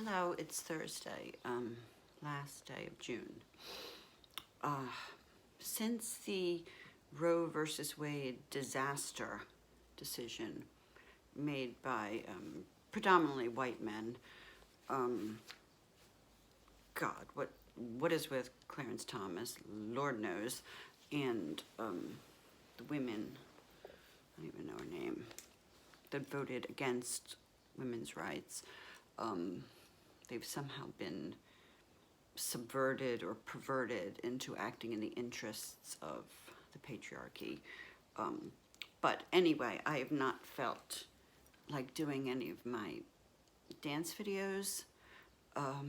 Hello, it's Thursday, last day of June. Since the Roe versus Wade disaster decision made by predominantly white men, God, what is with Clarence Thomas, Lord knows, and the women, I don't even know her name, that voted against women's rights, they've somehow been subverted or perverted into acting in the interests of the patriarchy. But anyway, I have not felt like doing any of my dance videos. I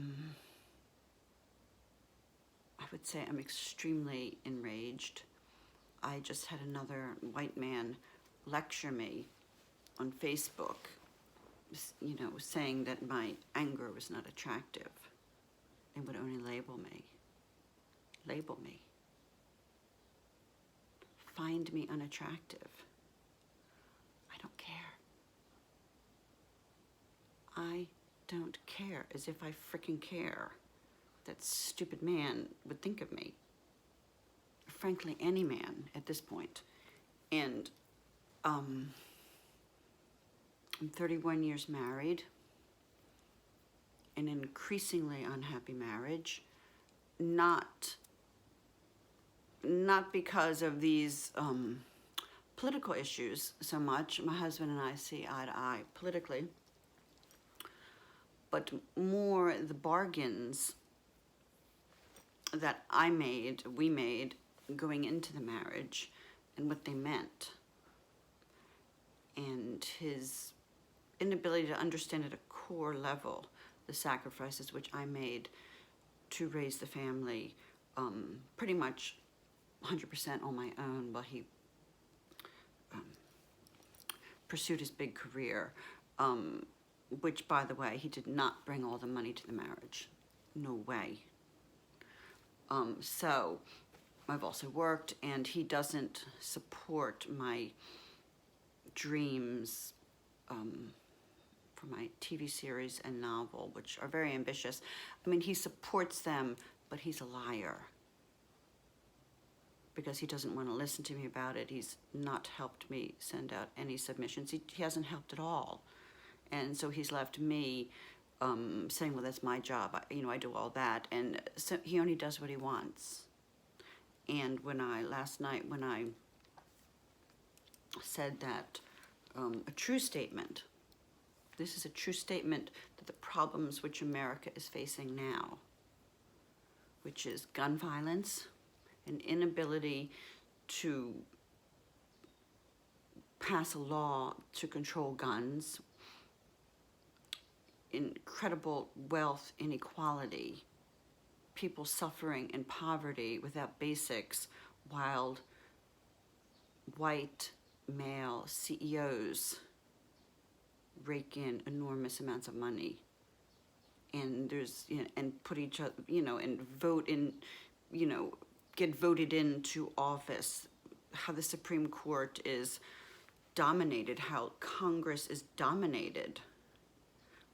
would say I'm extremely enraged. I just had another white man lecture me on Facebook, you know, saying that my anger was not attractive and would only label me. Label me. Find me unattractive. I don't care. I don't care, as if I frickin' care. That stupid man would think of me. Frankly, any man at this point. And I'm 31 years married, an increasingly unhappy marriage, not because of these political issues so much. My husband and I see eye to eye politically, but more the bargains that we made going into the marriage and what they meant, and his inability to understand at a core level the sacrifices which I made to raise the family pretty much 100% on my own while he pursued his big career, which, by the way, he did not bring all the money to the marriage. No way. So I've also worked, and he doesn't support my dreams for my TV series and novel, which are very ambitious. I mean, he supports them, but he's a liar because he doesn't want to listen to me about it. He's not helped me send out any submissions. He hasn't helped at all. And so he's left me saying, well, that's my job. I do all that. And so he only does what he wants. And last night when I said that a true statement, this is a true statement that the problems which America is facing now, which is gun violence, an inability to pass a law to control guns, incredible wealth inequality, people suffering in poverty without basics, while white male CEOs rake in enormous amounts of money, and and put each other, and vote in, get voted into office, how the Supreme Court is dominated, how Congress is dominated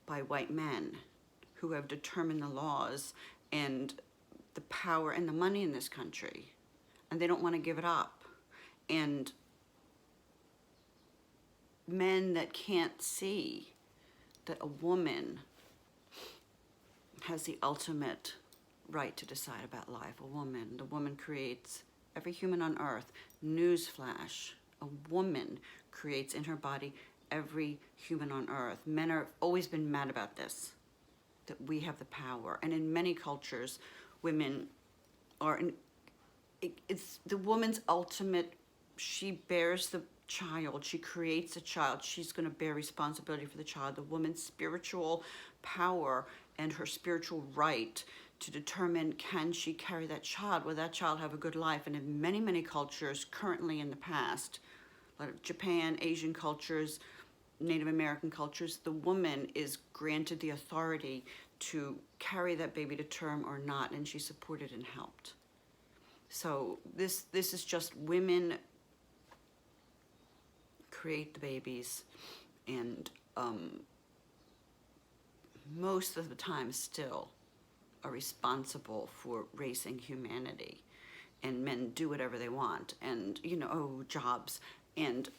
by white men who have determined the laws and the power and the money in this country, and they don't want to give it up. And men that can't see that a woman has the ultimate right to decide about life. The woman creates every human on earth. Newsflash, a woman creates in her body every human on earth. Men have always been mad about this, that we have the power. And in many cultures, women are, it's the woman's ultimate, she bears the child, she creates a child, she's going to bear responsibility for the child. The woman's spiritual power and her spiritual right to determine, can she carry that child? Will that child have a good life? And in many, many cultures, currently in the past, like Japan, Asian cultures, Native American cultures, the woman is granted the authority to carry that baby to term or not, and she's supported and helped. So this is just women create the babies, and most of the time still are responsible for racing humanity, and men do whatever they want, and jobs. And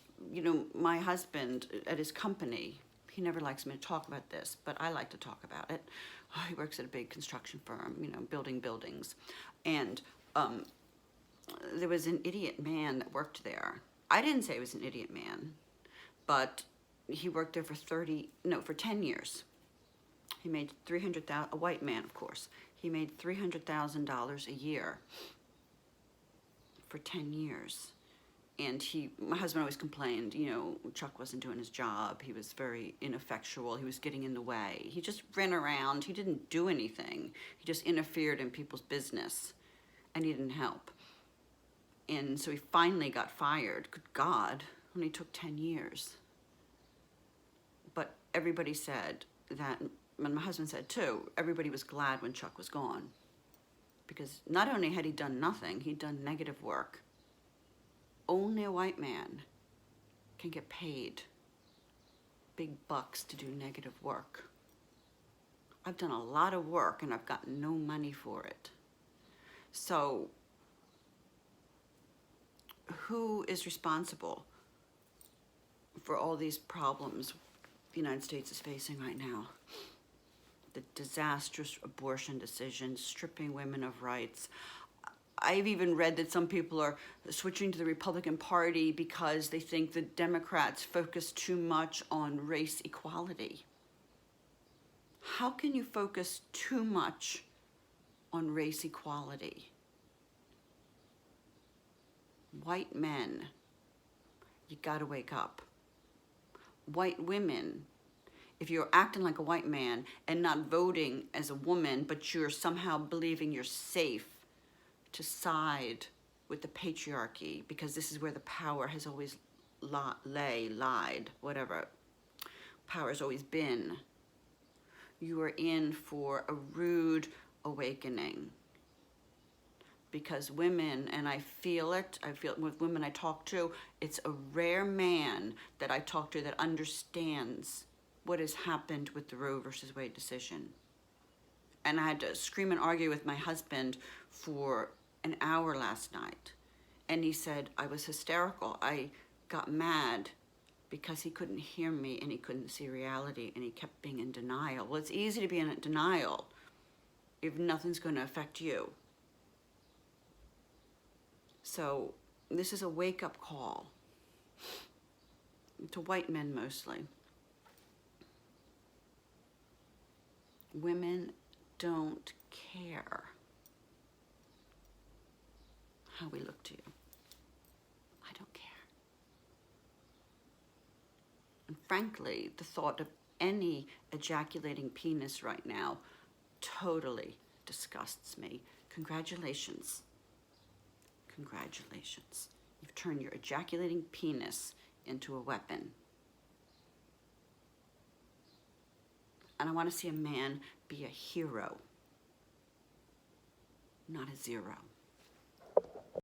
my husband at his company, he never likes me to talk about this, but I like to talk about it. He works at a big construction firm, building buildings. And there was an idiot man that worked there. I didn't say he was an idiot man, but he worked there for 10 years. He made $300,000, a white man, of course. He made $300,000 a year for 10 years. And my husband always complained, Chuck wasn't doing his job. He was very ineffectual. He was getting in the way. He just ran around. He didn't do anything. He just interfered in people's business, and he didn't help. And so he finally got fired. Good God, only took 10 years. But everybody said that, and my husband said too, everybody was glad when Chuck was gone. Because not only had he done nothing, he'd done negative work. Only a white man can get paid big bucks to do negative work. I've done a lot of work and I've gotten no money for it. So who is responsible for all these problems the United States is facing right now? The disastrous abortion decisions, stripping women of rights. I've even read that some people are switching to the Republican Party because they think the Democrats focus too much on race equality. How can you focus too much on race equality? White men, you gotta wake up. White women, if you're acting like a white man and not voting as a woman, but you're somehow believing you're safe to side with the patriarchy because this is where the power has always lied, whatever power has always been, you are in for a rude awakening. Because women, and I feel it with women I talk to, it's a rare man that I talk to that understands what has happened with the Roe versus Wade decision. And I had to scream and argue with my husband for an hour last night. And he said I was hysterical. I got mad because he couldn't hear me and he couldn't see reality and he kept being in denial. Well, it's easy to be in denial if nothing's going to affect you. So this is a wake-up call to white men mostly. Women don't care how we look to you. I don't care. And frankly, the thought of any ejaculating penis right now totally disgusts me. Congratulations. Congratulations. You've turned your ejaculating penis into a weapon. And I want to see a man be a hero, not a zero.